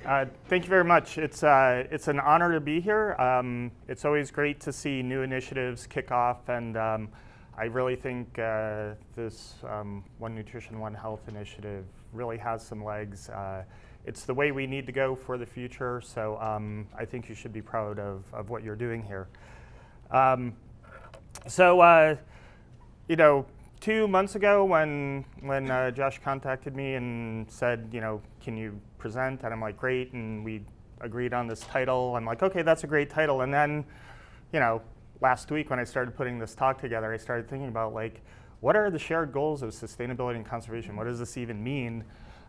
Thank you very much. It's an honor to be here. It's always great to see new initiatives kick off, and I really think this One Nutrition, One Health initiative really has some legs. It's the way we need to go for the future, so I think you should be proud of what you're doing here. You know, 2 months ago when Josh contacted me and said, you know, can you present? And I'm like, great, and we agreed on this title. I'm like, okay, that's a great title. And then, you know, last week when I started putting this talk together, I started thinking about, like, what are the shared goals of sustainability and conservation? What does this even mean?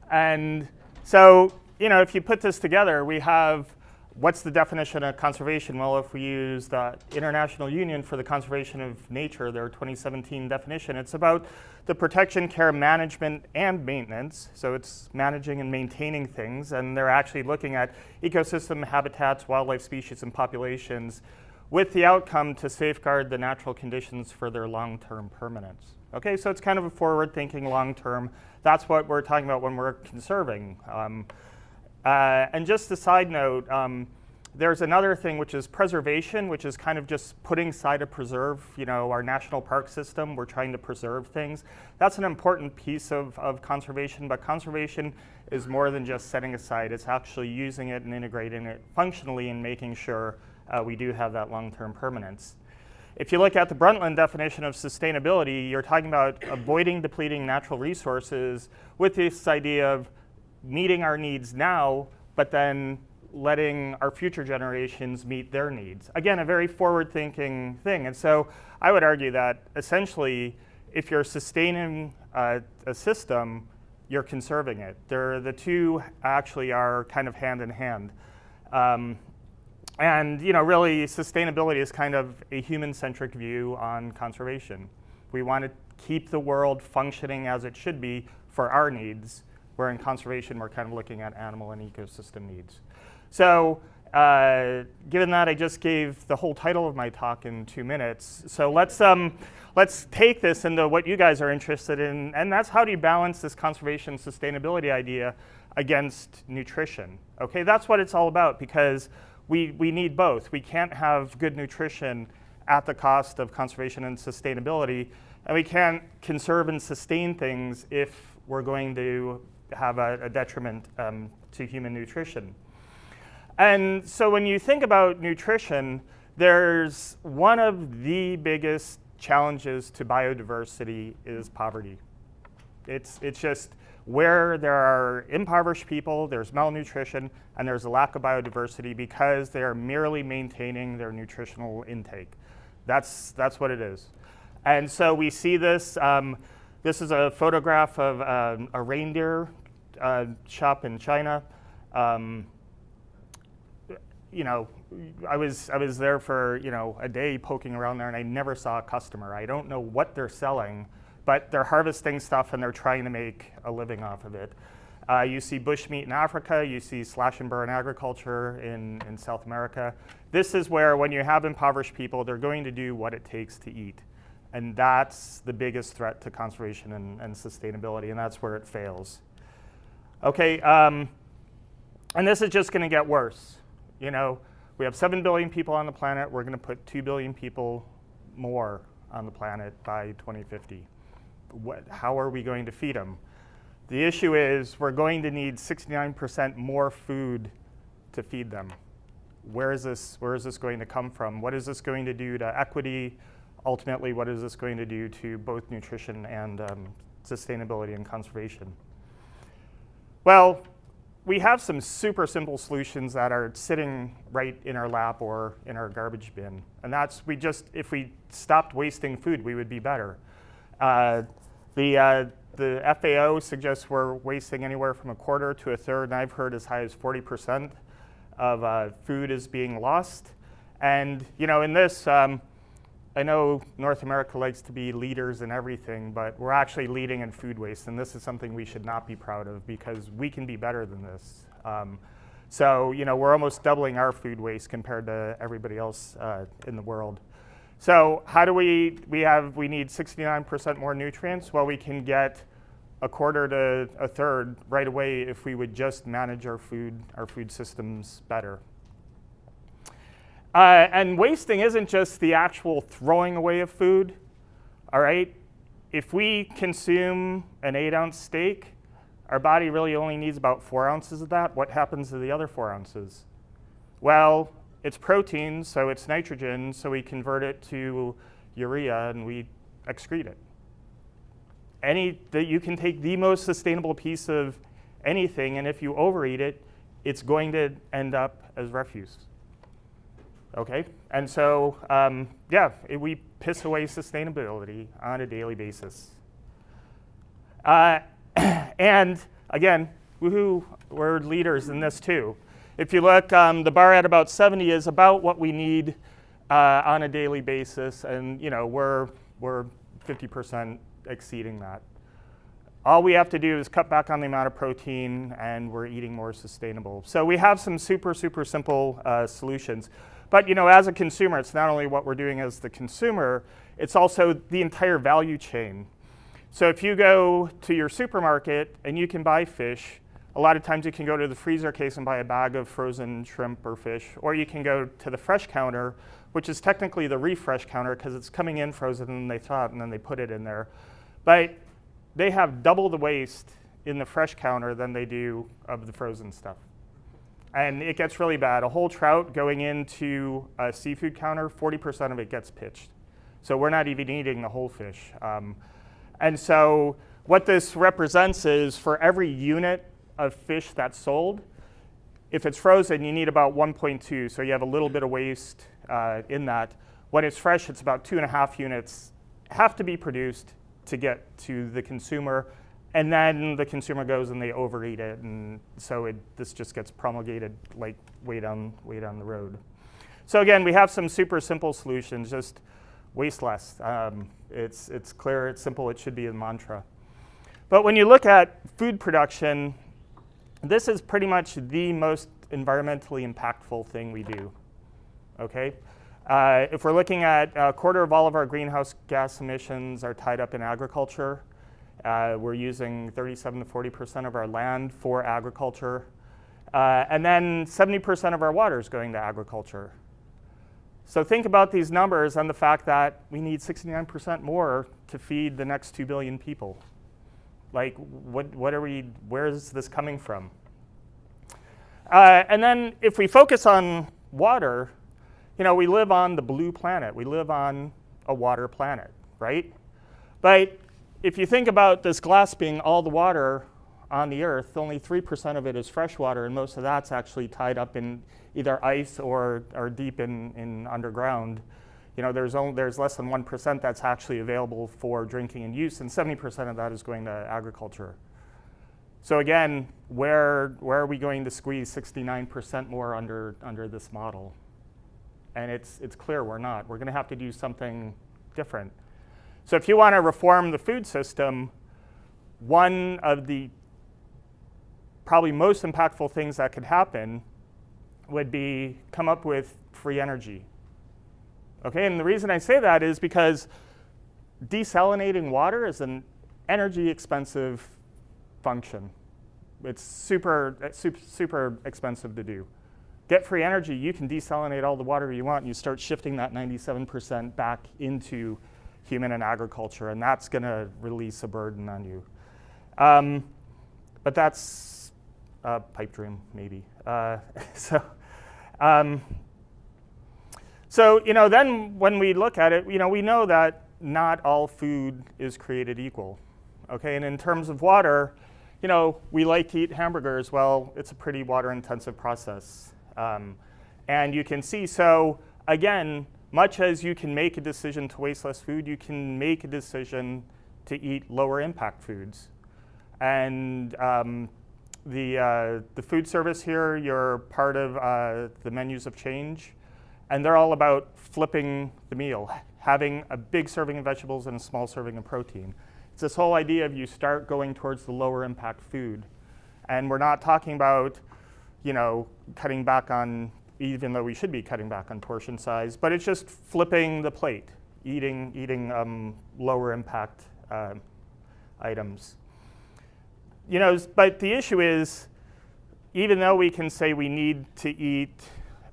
And so, you know, if you put this together, we have, what's the definition of conservation? Well, if we use the International Union for the Conservation of Nature, their 2017 definition, it's about the protection, care, management, and maintenance. So it's managing and maintaining things, and they're actually looking at ecosystem, habitats, wildlife species, and populations with the outcome to safeguard the natural conditions for their long-term permanence. Okay, so it's kind of a forward-thinking, long-term. That's what we're talking about when we're conserving. And just a side note, there's another thing which is preservation, which is kind of just putting aside to preserve, you know, our national park system. We're trying to preserve things. That's an important piece of conservation, but conservation is more than just setting aside. It's actually using it and integrating it functionally and making sure we do have that long-term permanence. If you look at the Brundtland definition of sustainability, you're talking about avoiding depleting natural resources with this idea of meeting our needs now, but then letting our future generations meet their needs. Again, a very forward-thinking thing. And so I would argue that essentially, if you're sustaining a system, you're conserving it. The two actually are kind of hand in hand. And you know, really, sustainability is kind of a human-centric view on conservation. We want to keep the world functioning as it should be for our needs, where in conservation, we're kind of looking at animal and ecosystem needs. So given that I just gave the whole title of my talk in 2 minutes, so let's take this into what you guys are interested in, and that's how do you balance this conservation sustainability idea against nutrition? Okay, that's what it's all about, because we need both. We can't have good nutrition at the cost of conservation and sustainability, and we can't conserve and sustain things if we're going to have a detriment to human nutrition. And so when you think about nutrition, there's one of the biggest challenges to biodiversity is poverty. It's just where there are impoverished people, there's malnutrition, and there's a lack of biodiversity because they are merely maintaining their nutritional intake. That's what it is. And so we see this. This is a photograph of a reindeer shop in China. You know, I was there for, you know, a day poking around there, and I never saw a customer. I don't know what they're selling, but they're harvesting stuff and they're trying to make a living off of it. You see bushmeat in Africa. You see slash and burn agriculture in South America. This is where, when you have impoverished people, they're going to do what it takes to eat. And that's the biggest threat to conservation and sustainability, and that's where it fails. Okay, and this is just going to get worse. You know, we have 7 billion people on the planet. We're going to put 2 billion people more on the planet by 2050. How are we going to feed them? The issue is we're going to need 69% more food to feed them. Where is this going to come from? What is this going to do to equity? Ultimately, what is this going to do to both nutrition and sustainability and conservation? Well, we have some super simple solutions that are sitting right in our lap or in our garbage bin. And that's, if we stopped wasting food, we would be better. The FAO suggests we're wasting anywhere from 1/4 to 1/3, and I've heard as high as 40% of food is being lost. And you know, in this, I know North America likes to be leaders in everything, but we're actually leading in food waste, and this is something we should not be proud of because we can be better than this. So, you know, we're almost doubling our food waste compared to everybody else in the world. So how do we need 69% more nutrients? Well, we can get a quarter to a third right away if we would just manage our food systems better. And wasting isn't just the actual throwing away of food, all right? If we consume an 8-ounce steak, our body really only needs about 4 ounces of that. What happens to the other 4 ounces? Well, it's protein, so it's nitrogen, so we convert it to urea and we excrete it. You can take the most sustainable piece of anything, and if you overeat it, it's going to end up as refuse. Okay, and so we piss away sustainability on a daily basis. And again, woohoo, we're leaders in this too. If you look, the bar at about 70 is about what we need on a daily basis, and we're 50% exceeding that. All we have to do is cut back on the amount of protein, and we're eating more sustainable. So we have some super simple solutions. But as a consumer, it's not only what we're doing as the consumer, it's also the entire value chain. So if you go to your supermarket and you can buy fish, a lot of times you can go to the freezer case and buy a bag of frozen shrimp or fish, or you can go to the fresh counter, which is technically the refresh counter because it's coming in frozen and they thaw it and then they put it in there. But they have double the waste in the fresh counter than they do of the frozen stuff. And it gets really bad. A whole trout going into a seafood counter, 40% of it gets pitched. So we're not even eating the whole fish. And so what this represents is for every unit of fish that's sold, if it's frozen, you need about 1.2. So you have a little bit of waste in that. When it's fresh, it's about 2.5 units have to be produced to get to the consumer. And then the consumer goes and they overeat it, and so this just gets promulgated like way down the road. So again, we have some super simple solutions, just waste less. It's clear, it's simple, it should be a mantra. But when you look at food production, this is pretty much the most environmentally impactful thing we do, okay? If we're looking at a quarter of all of our greenhouse gas emissions are tied up in agriculture. We're using 37 to 40% of our land for agriculture. And then 70% of our water is going to agriculture. So think about these numbers and the fact that we need 69% more to feed the next 2 billion people. Like, where is this coming from? And then if we focus on water, we live on the blue planet. We live on a water planet, right? But if you think about this glass being all the water on the Earth, only 3% of it is fresh water, and most of that's actually tied up in either ice or deep in underground. There's less than 1% that's actually available for drinking and use, and 70% of that is going to agriculture. So again, where are we going to squeeze 69% more under this model? And it's clear we're not. We're going to have to do something different. So if you want to reform the food system, one of the probably most impactful things that could happen would be come up with free energy. Okay, and the reason I say that is because desalinating water is an energy expensive function. It's super expensive to do. Get free energy, you can desalinate all the water you want, and you start shifting that 97% back into human and agriculture, and that's going to release a burden on you. But that's a pipe dream, maybe. So then when we look at it, we know that not all food is created equal. Okay, and in terms of water, we like to eat hamburgers. Well, it's a pretty water-intensive process, and you can see. So again, much as you can make a decision to waste less food, you can make a decision to eat lower impact foods. And the food service here, you're part of the menus of change, and they're all about flipping the meal, having a big serving of vegetables and a small serving of protein. It's this whole idea of you start going towards the lower impact food. And we're not talking about, cutting back on, even though we should be cutting back on portion size, but it's just flipping the plate, eating lower impact items. But the issue is, even though we can say we need to eat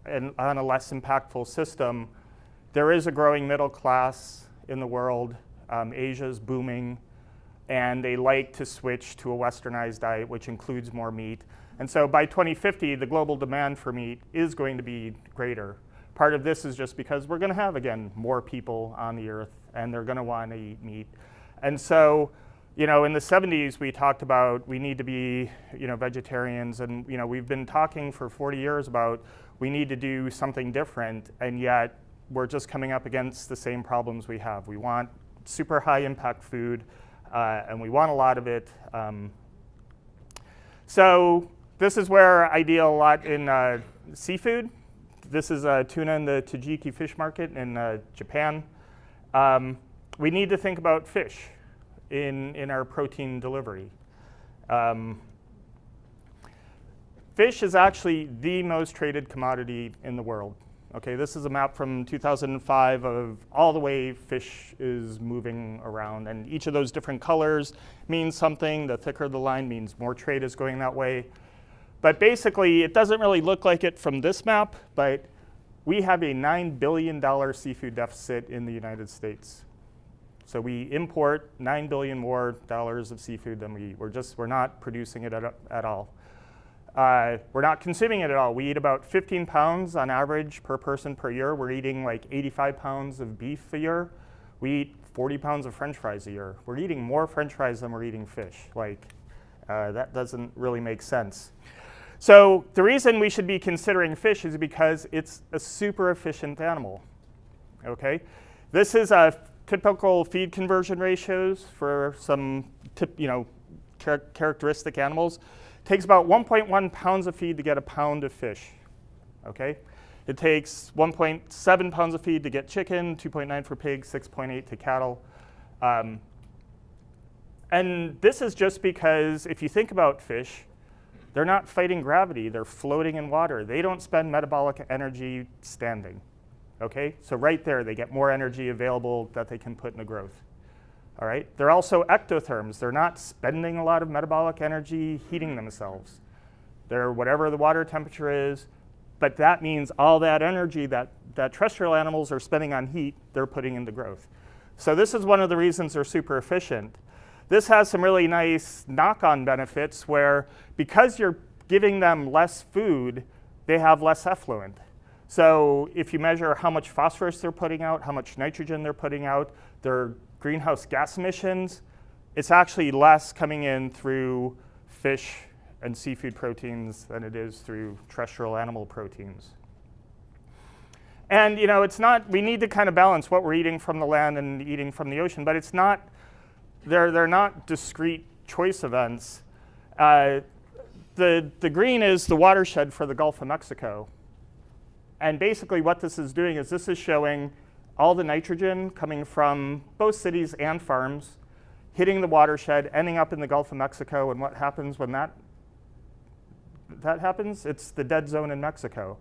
on a less impactful system, there is a growing middle class in the world. Asia's booming, and they like to switch to a westernized diet, which includes more meat. And so by 2050, the global demand for meat is going to be greater. Part of this is just because we're going to have, again, more people on the earth, and they're going to want to eat meat. And so, in the 70s, we talked about we need to be, vegetarians, and we've been talking for 40 years about we need to do something different, and yet we're just coming up against the same problems we have. We want super high impact food, and we want a lot of it. So this is where I deal a lot in seafood. This is tuna in the Tajiki fish market in Japan. We need to think about fish in our protein delivery. Fish is actually the most traded commodity in the world. Okay, this is a map from 2005 of all the way fish is moving around, and each of those different colors means something. The thicker the line means more trade is going that way. But basically, it doesn't really look like it from this map, but we have a $9 billion seafood deficit in the United States. So we import $9 billion more of seafood than we eat. We're not producing it at all. We're not consuming it at all. We eat about 15 pounds on average per person per year. We're eating like 85 pounds of beef a year. We eat 40 pounds of French fries a year. We're eating more French fries than we're eating fish. That doesn't really make sense. So the reason we should be considering fish is because it's a super efficient animal. Okay, this is a typical feed conversion ratios for some characteristic animals. It takes about 1.1 pounds of feed to get a pound of fish. Okay, it takes 1.7 pounds of feed to get chicken, 2.9 for pigs, 6.8 to cattle. And this is just because if you think about fish, they're not fighting gravity, they're floating in water. They don't spend metabolic energy standing. Okay, so right there, they get more energy available that they can put into growth. All right, they're also ectotherms. They're not spending a lot of metabolic energy heating themselves. They're whatever the water temperature is, but that means all that energy that terrestrial animals are spending on heat, they're putting into growth. So this is one of the reasons they're super efficient. This has some really nice knock-on benefits where because you're giving them less food, they have less effluent. So if you measure how much phosphorus they're putting out, how much nitrogen they're putting out, their greenhouse gas emissions, it's actually less coming in through fish and seafood proteins than it is through terrestrial animal proteins. And it's not, we need to kind of balance what we're eating from the land and eating from the ocean, but it's not, they're not discrete choice events. The green is the watershed for the Gulf of Mexico. And basically what this is doing is this is showing all the nitrogen coming from both cities and farms, hitting the watershed, ending up in the Gulf of Mexico, and what happens when that happens? It's the dead zone in Mexico.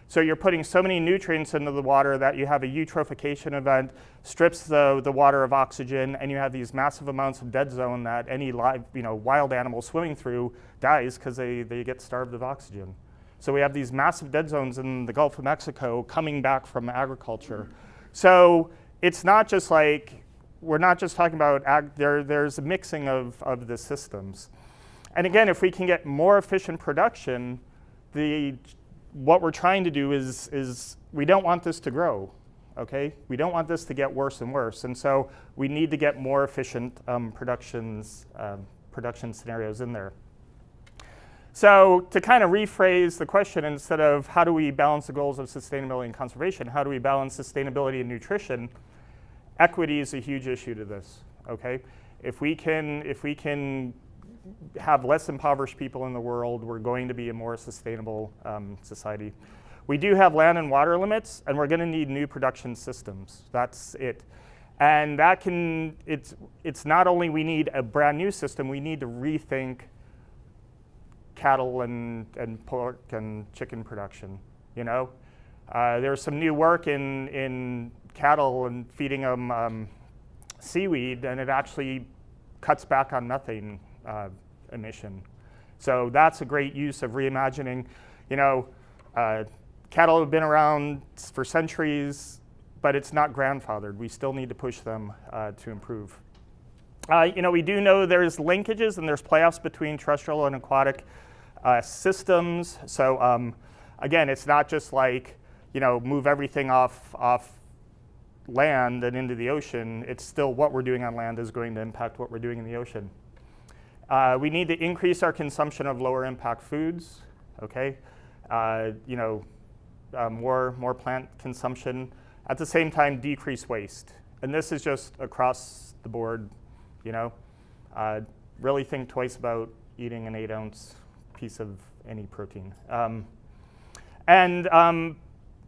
So you're putting so many nutrients into the water that you have a eutrophication event, strips the water of oxygen, and you have these massive amounts of dead zone that any live, wild animal swimming through dies because they get starved of oxygen. So we have these massive dead zones in the Gulf of Mexico coming back from agriculture. So it's not just like, we're not just talking about, there's a mixing of the systems. And again, if we can get more efficient production, what we're trying to do is we don't want this to grow, okay? We don't want this to get worse and worse. And so we need to get more efficient production scenarios in there. So to kind of rephrase the question, instead of how do we balance the goals of sustainability and conservation, how do we balance sustainability and nutrition? Equity is a huge issue to this, okay? If we can have less impoverished people in the world, we're going to be a more sustainable society. We do have land and water limits, and we're going to need new production systems. That's it. And it's not only we need a brand new system, we need to rethink cattle and pork and chicken production. There's some new work in cattle and feeding them seaweed, and it actually cuts back on methane emission. So that's a great use of reimagining. You know, cattle have been around for centuries, but it's not grandfathered. We still need to push them to improve. You know, we do know there's linkages and there's playoffs between terrestrial and aquatic systems. So again, it's not just like, you know, move everything off land and into the ocean. It's still what we're doing on land is going to impact what we're doing in the ocean. We need to increase our consumption of lower impact foods, okay? You know, more plant consumption. At the same time, decrease waste. And this is just across the board, you know. Really think twice about eating an 8-ounce piece of any protein.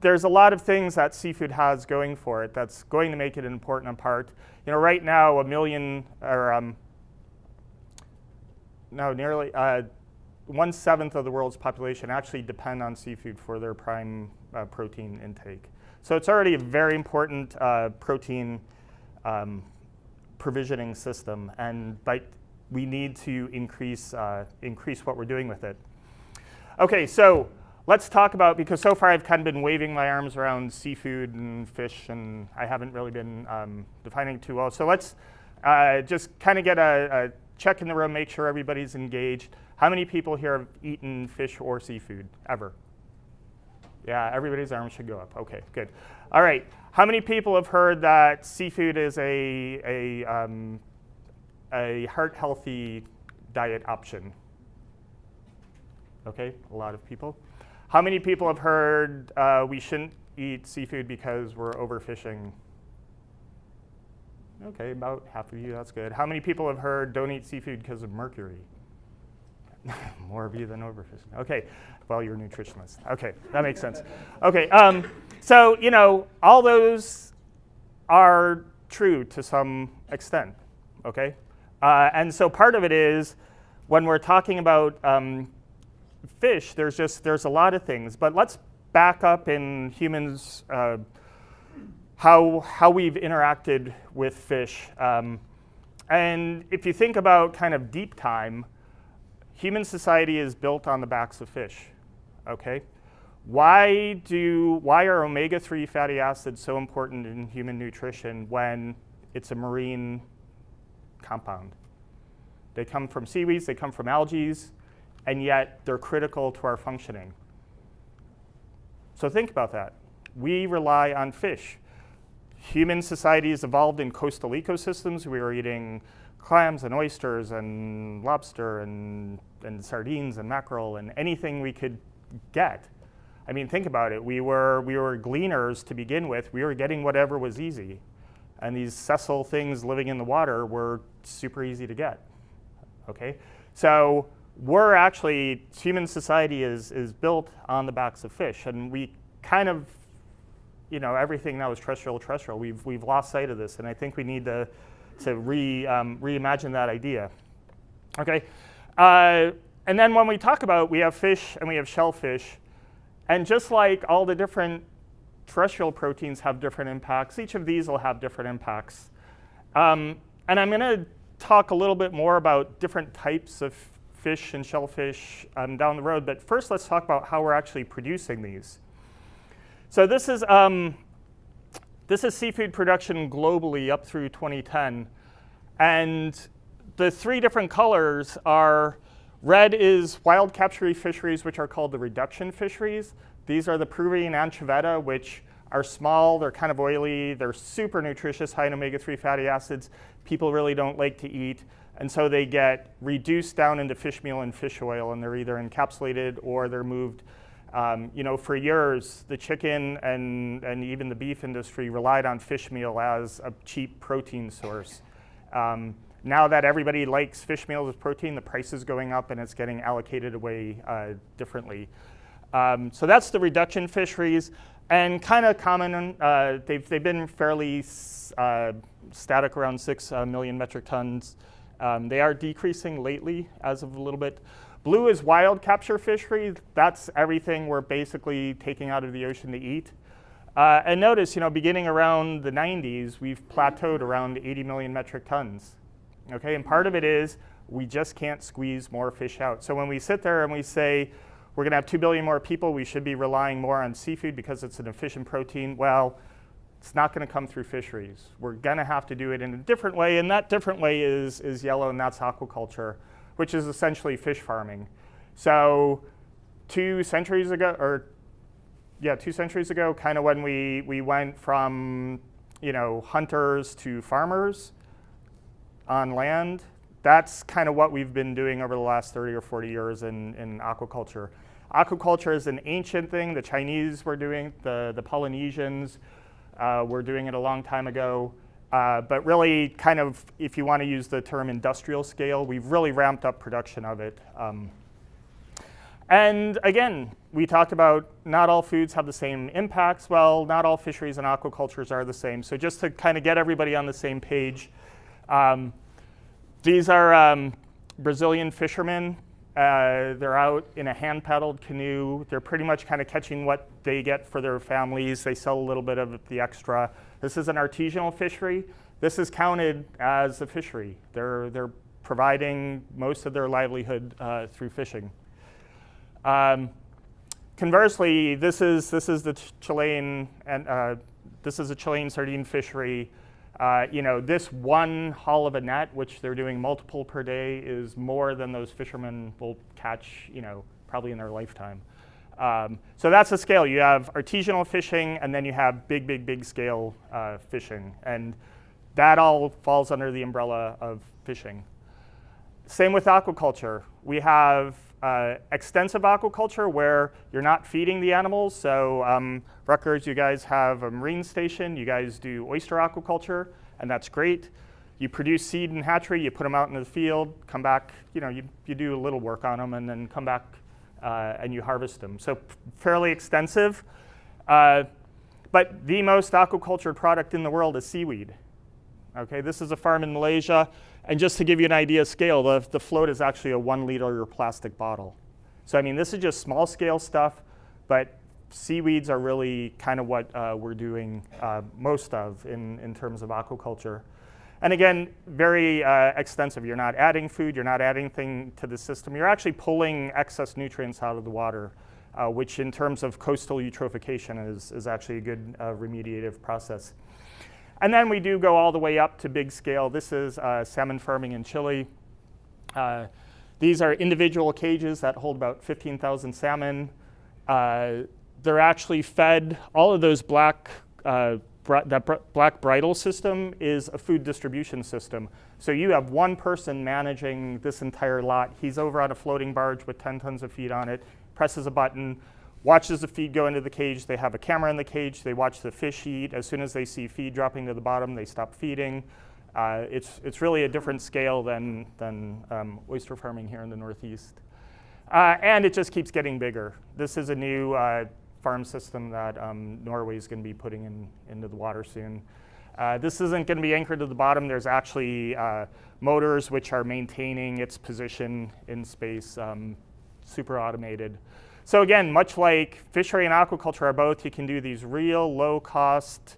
There's a lot of things that seafood has going for it that's going to make it an important part. You know, right now, nearly 1/7 of the world's population actually depend on seafood for their prime protein intake. So it's already a very important protein provisioning system, but we need to increase what we're doing with it. Okay, so let's talk about, because so far I've kind of been waving my arms around seafood and fish, and I haven't really been defining too well. So let's just kind of get a check in the room, make sure everybody's engaged. How many people here have eaten fish or seafood ever? Yeah, everybody's arms should go up. Okay, good. All right, how many people have heard that seafood is a heart-healthy diet option? Okay, a lot of people. How many people have heard we shouldn't eat seafood because we're overfishing? Okay, about half of you, that's good. How many people have heard don't eat seafood because of mercury? More of you than overfishing. Okay, well, you're a nutritionist. Okay, that makes sense. Okay, so, you know, all those are true to some extent, okay? And so part of it is when we're talking about fish, there's a lot of things, but let's back up in humans, how we've interacted with fish. And if you think about kind of deep time, human society is built on the backs of fish, okay? Why are omega-3 fatty acids so important in human nutrition when it's a marine compound? They come from seaweeds, they come from algae, and yet they're critical to our functioning. So think about that. We rely on fish. Human societies evolved in coastal ecosystems. We were eating clams and oysters and lobster and sardines and mackerel and anything we could get. I mean, think about it. We were gleaners to begin with. We were getting whatever was easy. And these sessile things living in the water were super easy to get, okay? So we're actually, human society is built on the backs of fish. And we kind of, you know, everything now is terrestrial. We've lost sight of this. And I think we need to reimagine that idea. Okay, and then when we talk about, we have fish and we have shellfish, and just like all the different terrestrial proteins have different impacts, each of these will have different impacts. And I'm going to talk a little bit more about different types of fish and shellfish down the road, but first let's talk about how we're actually producing these. So this is seafood production globally up through 2010. And the three different colors are, red is wild capture fisheries, which are called the reduction fisheries. These are the Peruvian anchoveta, which are small, they're kind of oily, they're super nutritious, high in omega-3 fatty acids. People really don't like to eat. And so they get reduced down into fish meal and fish oil, and they're either encapsulated or they're moved. You know, for years, the chicken and even the beef industry relied on fish meal as a cheap protein source. Now that everybody likes fish meal as protein, the price is going up and it's getting allocated away differently. So that's the reduction fisheries, and kind of common. They've been fairly static around 6 million metric tons. They are decreasing lately as of a little bit. Blue is wild capture fishery. That's everything we're basically taking out of the ocean to eat. And notice, you know, beginning around the 90s, we've plateaued around 80 million metric tons. Okay, and part of it is We just can't squeeze more fish out. So when we sit there and we say, we're gonna have 2 billion more people, we should be relying more on seafood because it's an efficient protein, well, it's not gonna come through fisheries. We're gonna have to do it in a different way, and that different way is yellow, and that's aquaculture, which is essentially fish farming. So 2 centuries ago, kind of when we went from hunters to farmers on land, that's kind of what we've been doing over the last 30 or 40 years in aquaculture. Aquaculture is an ancient thing. The Chinese were doing, the Polynesians were doing it a long time ago. But really, kind of, if you want to use the term industrial scale, we've really ramped up production of it. And again, we talked about not all foods have the same impacts. Well, not all fisheries and aquacultures are the same. So just to kind of get everybody on the same page, these are Brazilian fishermen. They're out in a hand-paddled canoe. They're pretty much kind of catching what they get for their families. They sell a little bit of the extra. This is an artisanal fishery. This is counted as a fishery. They're providing most of their livelihood through fishing. Conversely, this is the Chilean, and this is a Chilean sardine fishery. This one haul of a net, which they're doing multiple per day, is more than those fishermen will catch, probably in their lifetime. So that's the scale. You have artisanal fishing, and then you have big scale fishing, and that all falls under the umbrella of fishing. Same with aquaculture. We have extensive aquaculture where you're not feeding the animals. So Rutgers, you guys have a marine station. You guys do oyster aquaculture, and that's great. You produce seed and hatchery. You put them out into the field, come back. You do a little work on them, and then come back and you harvest them. So fairly extensive. But the most aquacultured product in the world is seaweed. Okay, this is a farm in Malaysia. And just to give you an idea of scale, the float is actually a 1 liter plastic bottle. So I mean, this is just small scale stuff, but seaweeds are really kind of what we're doing most of in terms of aquaculture. And again, very extensive. You're not adding food, you're not adding anything to the system. You're actually pulling excess nutrients out of the water, which in terms of coastal eutrophication is actually a good remediative process. And then we do go all the way up to big scale. This is salmon farming in Chile. These are individual cages that hold about 15,000 salmon. They're actually fed, all of those black bridle system is a food distribution system. So you have one person managing this entire lot. He's over on a floating barge with 10 tons of feed on it, presses a button, watches the feed go into the cage. They have a camera in the cage. They watch the fish eat. As soon as they see feed dropping to the bottom, they stop feeding. It's really a different scale than oyster farming here in the Northeast. And it just keeps getting bigger. This is a new farm system that Norway is going to be putting into the water soon. This isn't going to be anchored to the bottom. There's actually motors which are maintaining its position in space, super automated. So again, much like fishery and aquaculture are both, you can do these real low-cost,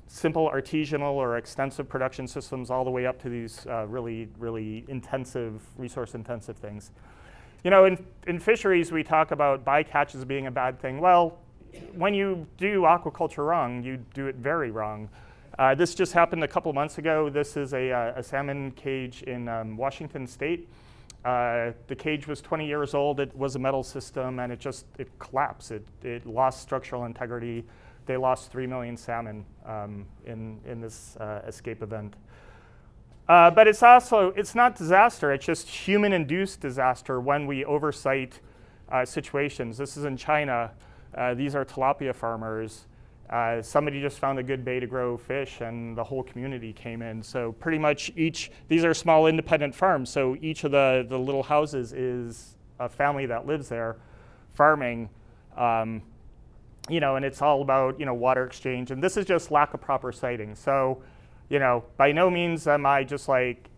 simple artisanal or extensive production systems all the way up to these really intensive, resource-intensive things. In fisheries, we talk about bycatch as being a bad thing. Well, when you do aquaculture wrong, you do it very wrong. This just happened a couple months ago. This is a salmon cage in Washington State. The cage was 20 years old. It was a metal system, and it collapsed. It lost structural integrity. They lost 3 million salmon in this escape event. But it's not disaster. It's just human-induced disaster when we oversight situations. This is in China. These are tilapia farmers. Somebody just found a good bay to grow fish, and the whole community came in. So pretty much these are small independent farms, so each of the little houses is a family that lives there farming, and it's all about, water exchange. And this is just lack of proper siting. So, by no means am I just like,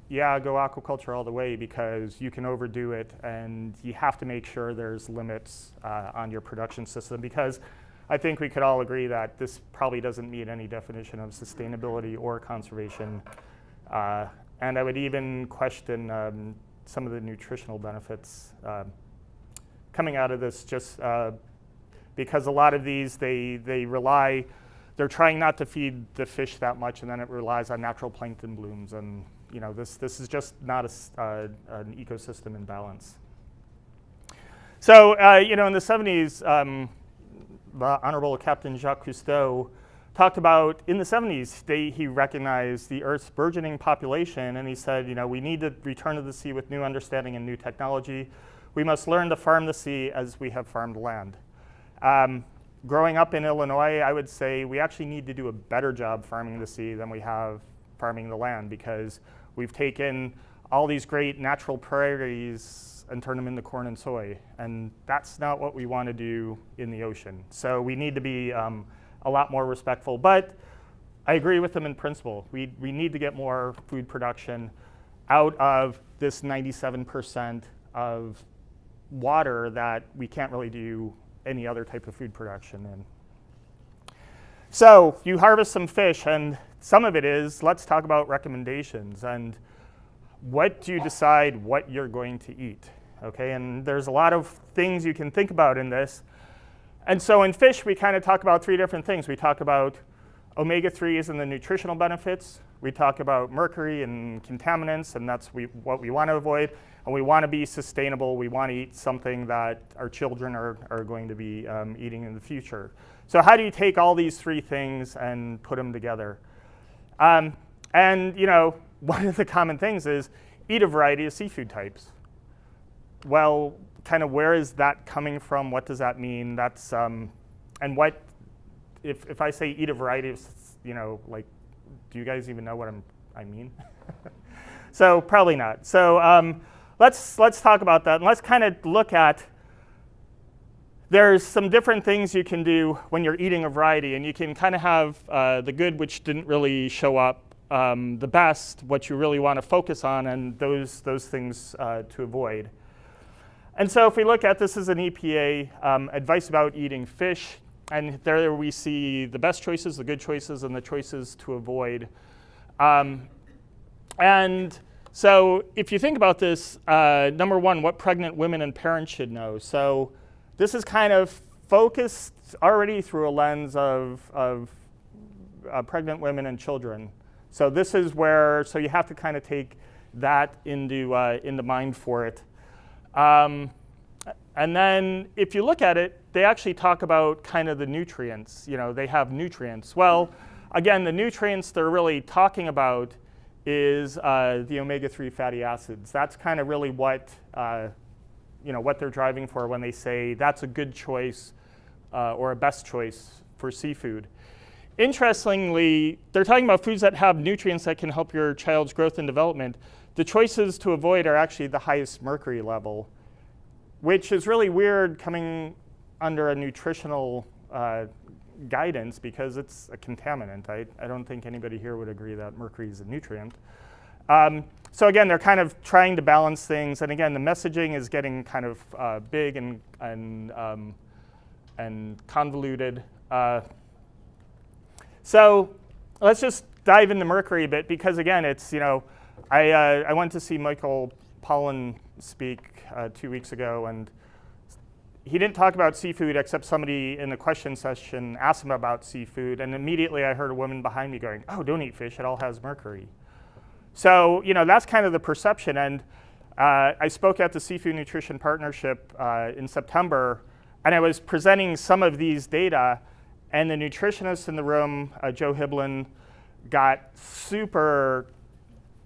yeah, go aquaculture all the way, because you can overdo it, and you have to make sure there's limits on your production system, because I think we could all agree that this probably doesn't meet any definition of sustainability or conservation. And I would even question some of the nutritional benefits coming out of this, just because a lot of these, they're trying not to feed the fish that much, and then it relies on natural plankton blooms, and this is just not an ecosystem in balance. So in the 70s, the Honorable Captain Jacques Cousteau talked about, in the 70s, he recognized the Earth's burgeoning population, and he said, we need to return to the sea with new understanding and new technology. We must learn to farm the sea as we have farmed land. Growing up in Illinois, I would say we actually need to do a better job farming the sea than we have farming the land, because we've taken all these great natural prairies and turned them into corn and soy, and that's not what we want to do in the ocean. So we need to be a lot more respectful, but I agree with them in principle. We need to get more food production out of this 97% of water that we can't really do any other type of food production in. So you harvest some fish, and some of it is, let's talk about recommendations and what do you decide what you're going to eat, okay? And there's a lot of things you can think about in this. And so in fish, we kind of talk about three different things. We talk about omega-3s and the nutritional benefits. We talk about mercury and contaminants, and that's what we want to avoid. And we want to be sustainable. We want to eat something that our children are going to be eating in the future. So how do you take all these three things and put them together? And one of the common things is eat a variety of seafood types. Well, kind of where is that coming from? What does that mean? That's and what if I say eat a variety of, like, do you guys even know what I mean? So probably not. So let's talk about that, and let's kind of look at. There's some different things you can do when you're eating a variety, and you can kind of have the good, which didn't really show up, the best, what you really want to focus on, and those things to avoid. And so if we look at this as an EPA, advice about eating fish, and there we see the best choices, the good choices, and the choices to avoid. And so if you think about this, number one, what pregnant women and parents should know. So this is kind of focused already through a lens of pregnant women and children. So this is where, so you have to kind of take that into mind for it. And then if you look at it, they actually talk about kind of the nutrients. They have nutrients. Well, again, the nutrients they're really talking about is the omega-3 fatty acids. That's kind of really what what they're driving for when they say that's a good choice or a best choice for seafood. Interestingly, they're talking about foods that have nutrients that can help your child's growth and development. The choices to avoid are actually the highest mercury level, which is really weird coming under a nutritional guidance because it's a contaminant. I don't think anybody here would agree that mercury is a nutrient. So again, they're kind of trying to balance things, and again, the messaging is getting kind of big and convoluted. So let's just dive into mercury a bit, because again, it's I went to see Michael Pollan speak 2 weeks ago, and he didn't talk about seafood except somebody in the question session asked him about seafood, and immediately I heard a woman behind me going, "Oh, don't eat fish, it all has mercury." So that's kind of the perception, and I spoke at the Seafood Nutrition Partnership in September, and I was presenting some of these data, and the nutritionist in the room, Joe Hiblin, got super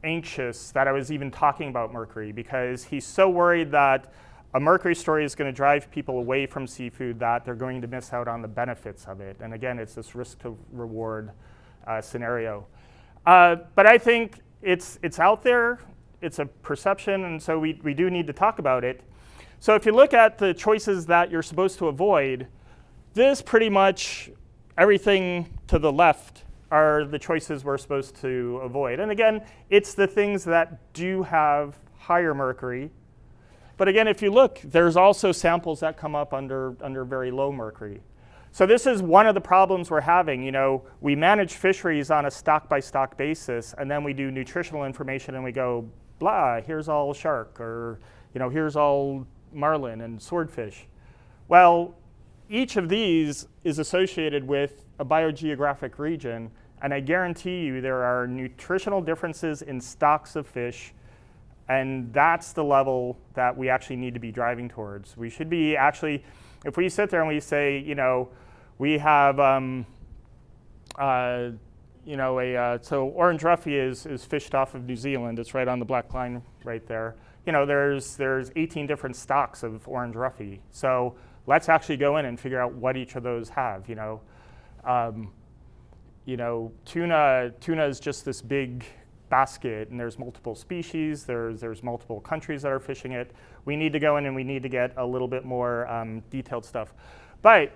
anxious that I was even talking about mercury, because he's so worried that a mercury story is going to drive people away from seafood that they're going to miss out on the benefits of it. And again, it's this risk to reward scenario. But I think it's out there, it's a perception, and so we do need to talk about it. So if you look at the choices that you're supposed to avoid, this pretty much everything to the left are the choices we're supposed to avoid. And again, it's the things that do have higher mercury. But again, if you look, there's also samples that come up under very low mercury. So this is one of the problems we're having. We manage fisheries on a stock-by-stock basis, and then we do nutritional information, and we go, blah, here's all shark, or here's all marlin and swordfish. Well, each of these is associated with a biogeographic region, and I guarantee you there are nutritional differences in stocks of fish, and that's the level that we actually need to be driving towards. We should be actually, if we sit there and we say, we have, so orange roughy is fished off of New Zealand. It's right on the black line right there. There's 18 different stocks of orange roughy. So let's actually go in and figure out what each of those have. Tuna is just this big basket, and there's multiple species. There's multiple countries that are fishing it. We need to go in and we need to get a little bit more detailed stuff. But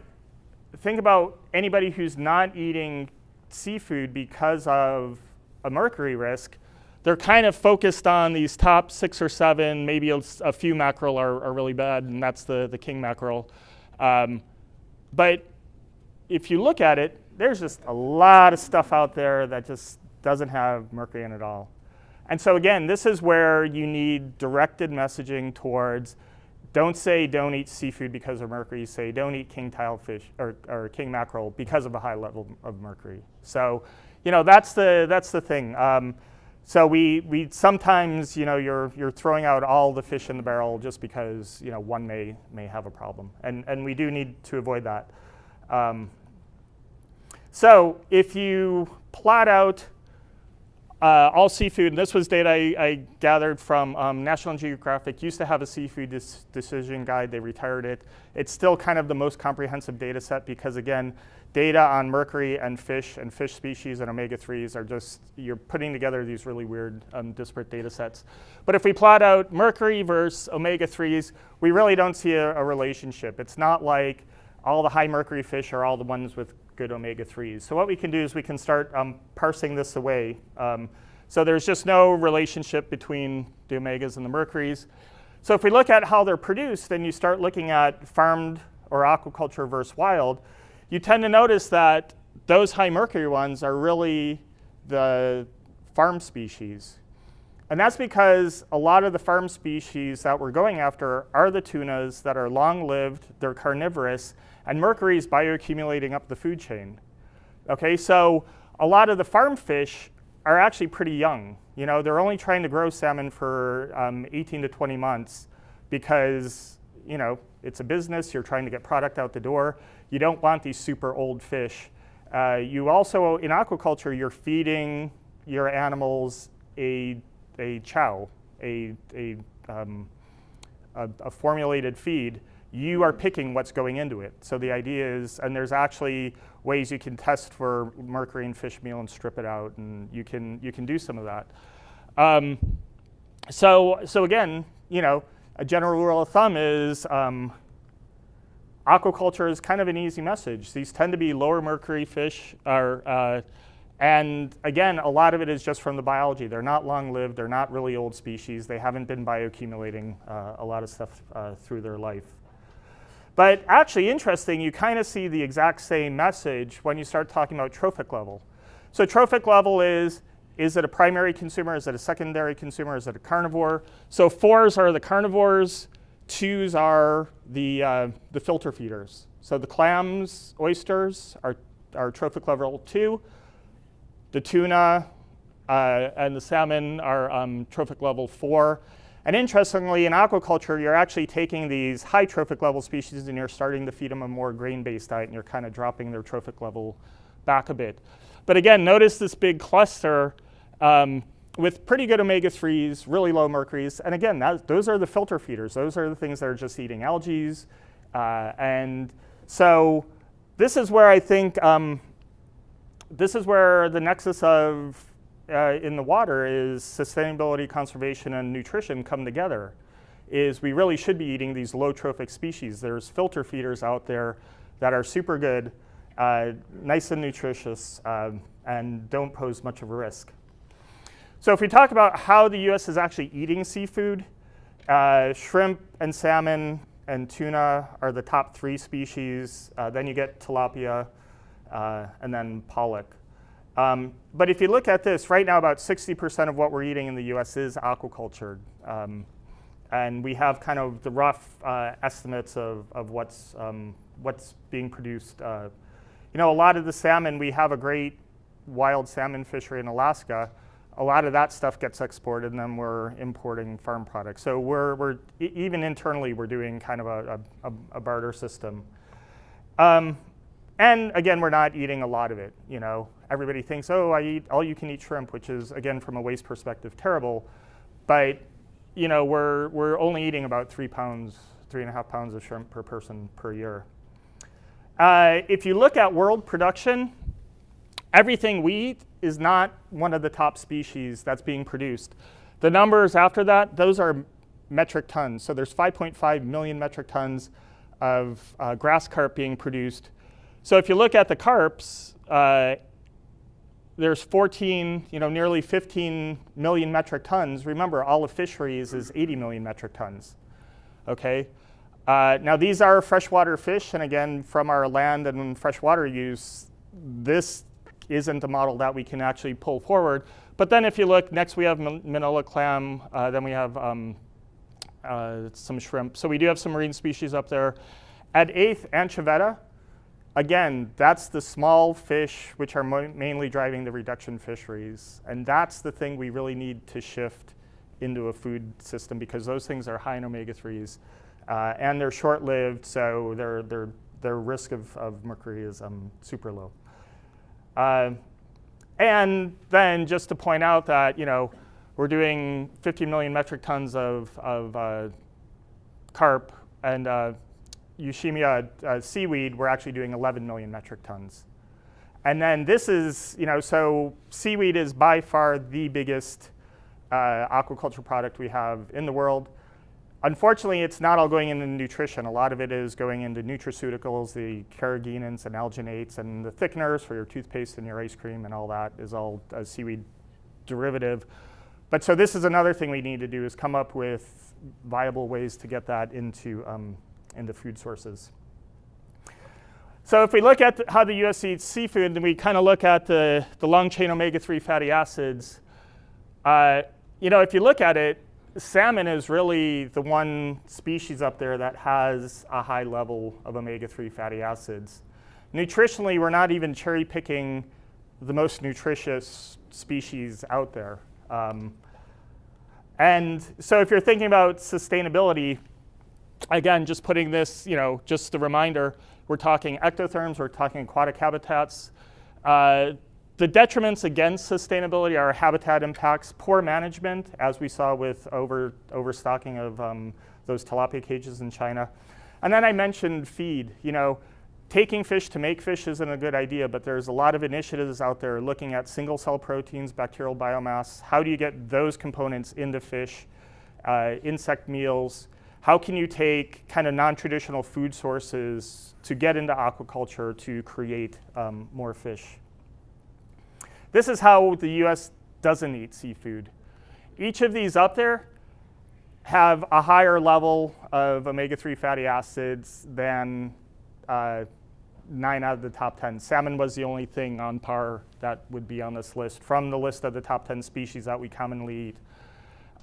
think about anybody who's not eating seafood because of a mercury risk. They're kind of focused on these top 6 or 7, maybe a few mackerel are really bad, and that's the king mackerel. But if you look at it, there's just a lot of stuff out there that just doesn't have mercury in it at all. And so again, this is where you need directed messaging towards, don't say don't eat seafood because of mercury, say don't eat king tilefish or king mackerel because of a high level of mercury. So that's the thing. So we sometimes you're throwing out all the fish in the barrel just because one may have a problem, and we do need to avoid that. So if you plot out all seafood, and this was data I gathered from National Geographic, used to have a seafood decision guide. They retired it. It's still kind of the most comprehensive data set because, again, data on mercury and fish species and omega-3s are just, you're putting together these really weird disparate data sets. But if we plot out mercury versus omega-3s, we really don't see a relationship. It's not like all the high mercury fish are all the ones with good omega-3s. So what we can do is we can start parsing this away. So there's just no relationship between the omegas and the mercuries. So if we look at how they're produced, and you start looking at farmed or aquaculture versus wild, you tend to notice that those high mercury ones are really the farm species. And that's because a lot of the farm species that we're going after are the tunas that are long-lived, they're carnivorous, and mercury is bioaccumulating up the food chain. Okay, so a lot of the farm fish are actually pretty young. They're only trying to grow salmon for 18 to 20 months because, it's a business, you're trying to get product out the door. You don't want these super old fish. You also, in aquaculture, you're feeding your animals a chow, a formulated feed. You are picking what's going into it. So the idea is, and there's actually ways you can test for mercury in fish meal and strip it out, and you can do some of that. So again, a general rule of thumb is aquaculture is kind of an easy message. These tend to be lower mercury fish, and again, a lot of it is just from the biology. They're not long-lived. They're not really old species. They haven't been bioaccumulating a lot of stuff through their life. But actually interesting, you kind of see the exact same message when you start talking about trophic level. So trophic level is it a primary consumer? Is it a secondary consumer? Is it a carnivore? So 4s are the carnivores, 2s are the filter feeders. So the clams, oysters are trophic level 2. The tuna and the salmon are trophic level 4. And interestingly, in aquaculture, you're actually taking these high trophic level species and you're starting to feed them a more grain-based diet, and you're kind of dropping their trophic level back a bit. But again, notice this big cluster with pretty good omega-3s, really low mercuries. And again, those are the filter feeders. Those are the things that are just eating algae. And so this is where I think, this is where the nexus of in the water is sustainability, conservation, and nutrition come together, is we really should be eating these low trophic species. There's filter feeders out there that are super good, nice and nutritious, and don't pose much of a risk. So if we talk about how the US is actually eating seafood, shrimp and salmon and tuna are the top 3 species. Then you get tilapia, and then pollock. But if you look at this, right now about 60% of what we're eating in the US is aquaculture. And we have kind of the rough estimates of what's being produced. A lot of the salmon, we have a great wild salmon fishery in Alaska. A lot of that stuff gets exported, and then we're importing farm products. So we're even internally, we're doing kind of a barter system. And again, we're not eating a lot of it. Everybody thinks, oh, I eat all-you-can-eat shrimp, which is, again, from a waste perspective, terrible. But we're only eating about 3.5 pounds of shrimp per person per year. If you look at world production, everything we eat is not one of the top species that's being produced. The numbers after that, those are metric tons. So there's 5.5 million metric tons of grass carp being produced. So if you look at the carps, there's 14, nearly 15 million metric tons. Remember, all of fisheries is 80 million metric tons. Okay. Now these are freshwater fish, and again, from our land and freshwater use, this isn't a model that we can actually pull forward. But then if you look, next we have manila clam, then we have some shrimp. So we do have some marine species up there. At 8th, anchoveta. Again, that's the small fish which are mainly driving the reduction fisheries. And that's the thing we really need to shift into a food system, because those things are high in omega-3s. And they're short-lived, so their risk of mercury is super low. And then just to point out that we're doing 50 million metric tons of carp, and Eushemia seaweed, we're actually doing 11 million metric tons. And then this is, so seaweed is by far the biggest aquaculture product we have in the world. Unfortunately, it's not all going into nutrition. A lot of it is going into nutraceuticals, the carrageenans and alginates, and the thickeners for your toothpaste and your ice cream, and all that is all a seaweed derivative. But so this is another thing we need to do, is come up with viable ways to get that into food sources. So if we look at how the US eats seafood, and we kind of look at the long chain omega-3 fatty acids, if you look at it, salmon is really the one species up there that has a high level of omega-3 fatty acids. Nutritionally, we're not even cherry picking the most nutritious species out there. And so if you're thinking about sustainability, again, just putting this, just a reminder, we're talking ectotherms, we're talking aquatic habitats. The detriments against sustainability are habitat impacts, poor management, as we saw with overstocking of those tilapia cages in China. And then I mentioned feed. Taking fish to make fish isn't a good idea, but there's a lot of initiatives out there looking at single cell proteins, bacterial biomass. How do you get those components into fish, insect meals? How can you take kind of non-traditional food sources to get into aquaculture to create more fish? This is how the US doesn't eat seafood. Each of these up there have a higher level of omega-3 fatty acids than 9 out of the top 10. Salmon was the only thing on par that would be on this list from the list of the top 10 species that we commonly eat.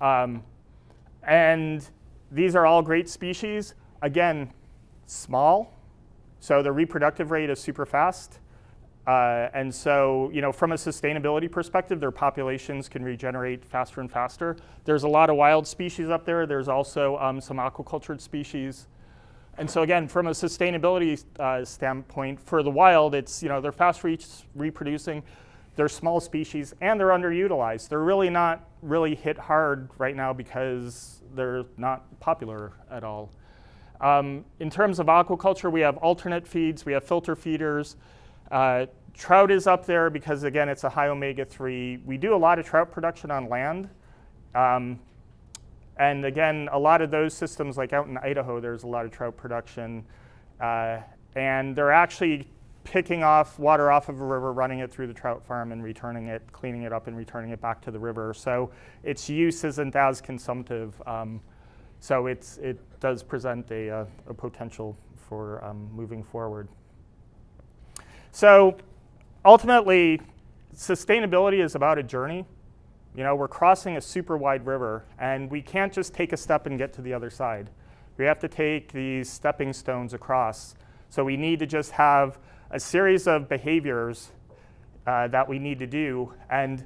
And these are all great species. Again, small, so the reproductive rate is super fast. And so, from a sustainability perspective, their populations can regenerate faster and faster. There's a lot of wild species up there. There's also some aquacultured species. And so again, from a sustainability standpoint, for the wild, it's, they're fast reproducing, they're small species, and they're underutilized. They're really not hit hard right now because they're not popular at all. In terms of aquaculture, we have alternate feeds, we have filter feeders. Trout is up there because, again, it's a high omega-3. We do a lot of trout production on land. And again, a lot of those systems, like out in Idaho, there's a lot of trout production. And they're actually picking water off of a river, running it through the trout farm and returning it, cleaning it up and returning it back to the river. So its use isn't as consumptive. So it does present a potential for moving forward. So ultimately, sustainability is about a journey. You know, we're crossing a super wide river, and we can't just take a step and get to the other side. We have to take these stepping stones across. So we need to just have a series of behaviors that we need to do. And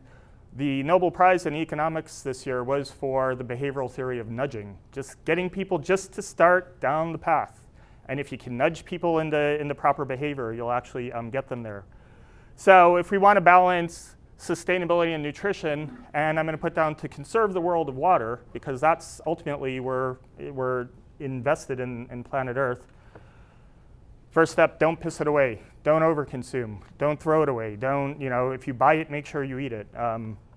the Nobel Prize in economics this year was for the behavioral theory of nudging, just getting people just to start down the path. And if you can nudge people in the proper behavior, you'll actually get them there. So if we want to balance sustainability and nutrition, and I'm going to put down to conserve the world of water, because that's ultimately we're invested in planet Earth. First step, don't piss it away. Don't overconsume. Don't throw it away. Don't, you know, if you buy it, make sure you eat it.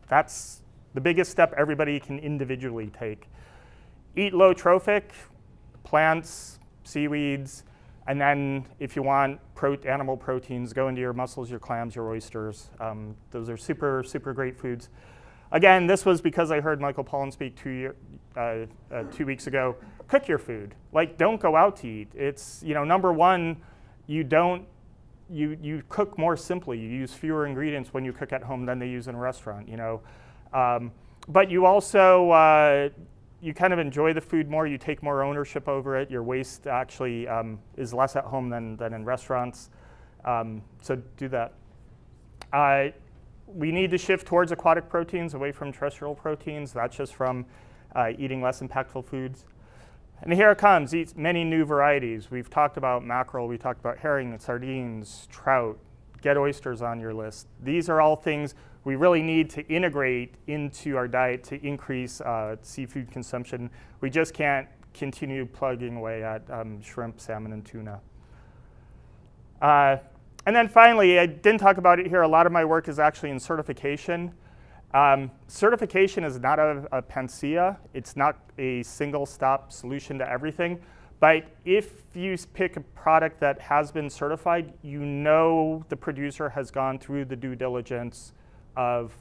That's the biggest step everybody can individually take. Eat low trophic, plants, seaweeds, and then if you want animal proteins, go into your mussels, your clams, your oysters. Those are super, super great foods. Again, this was because I heard Michael Pollan speak 2 weeks ago. Cook your food. Like, don't go out to eat. It's, you know, number one, you cook more simply. You use fewer ingredients when you cook at home than they use in a restaurant, you know. But you also, you kind of enjoy the food more. You take more ownership over it. Your waste actually is less at home than in restaurants. So do that. We need to shift towards aquatic proteins, away from terrestrial proteins. That's just from eating less impactful foods. And here it comes, eat many new varieties. We've talked about mackerel, we talked about herring, sardines, trout. Get oysters on your list. These are all things we really need to integrate into our diet to increase seafood consumption. We just can't continue plugging away at shrimp, salmon, and tuna. And then finally, I didn't talk about it here, a lot of my work is actually in certification. Certification is not a panacea. It's not a single-stop solution to everything. But if you pick a product that has been certified, you know the producer has gone through the due diligence of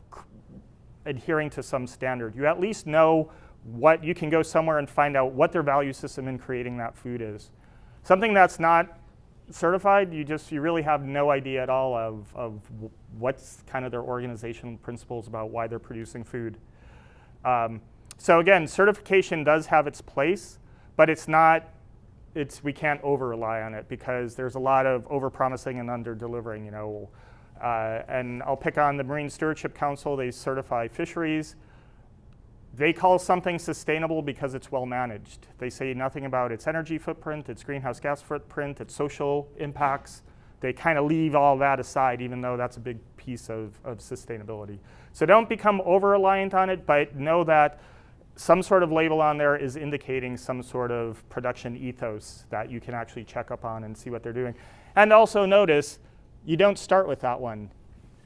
adhering to some standard. You at least know what you can go somewhere and find out what their value system in creating that food is. Something that's not certified, you really have no idea at all of what's kind of their organizational principles about why they're producing food. So again, certification does have its place, but we can't over-rely on it because there's a lot of over-promising and under-delivering, you know. And I'll pick on the Marine Stewardship Council. They certify fisheries. They call something sustainable because it's well managed. They say nothing about its energy footprint, its greenhouse gas footprint, its social impacts. They kind of leave all that aside, even though that's a big piece of sustainability. So don't become over-reliant on it, but know that some sort of label on there is indicating some sort of production ethos that you can actually check up on and see what they're doing. And also notice, you don't start with that one.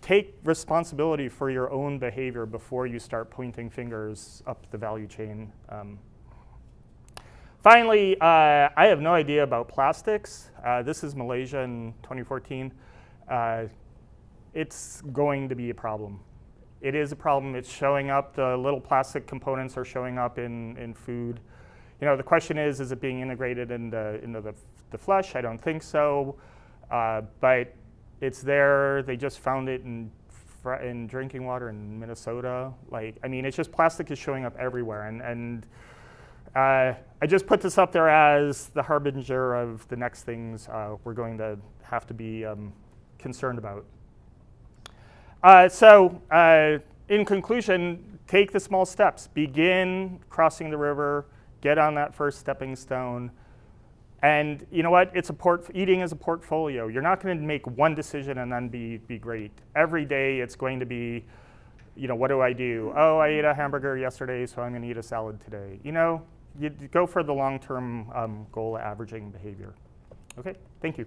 Take responsibility for your own behavior before you start pointing fingers up the value chain. Finally, I have no idea about plastics. This is Malaysia in 2014. It's going to be a problem. It is a problem. It's showing up. The little plastic components are showing up in food. You know, the question is it being integrated into the flesh? I don't think so. But it's there. They just found it in drinking water in Minnesota. Like, I mean, it's just plastic is showing up everywhere. And I just put this up there as the harbinger of the next things we're going to have to be concerned about. So in conclusion, take the small steps. Begin crossing the river. Get on that first stepping stone. And you know what? Eating is a portfolio. You're not going to make one decision and then be great. Every day it's going to be, you know, what do I do? Oh, I ate a hamburger yesterday, so I'm going to eat a salad today. You know, you go for the long-term goal of averaging behavior. Okay, thank you.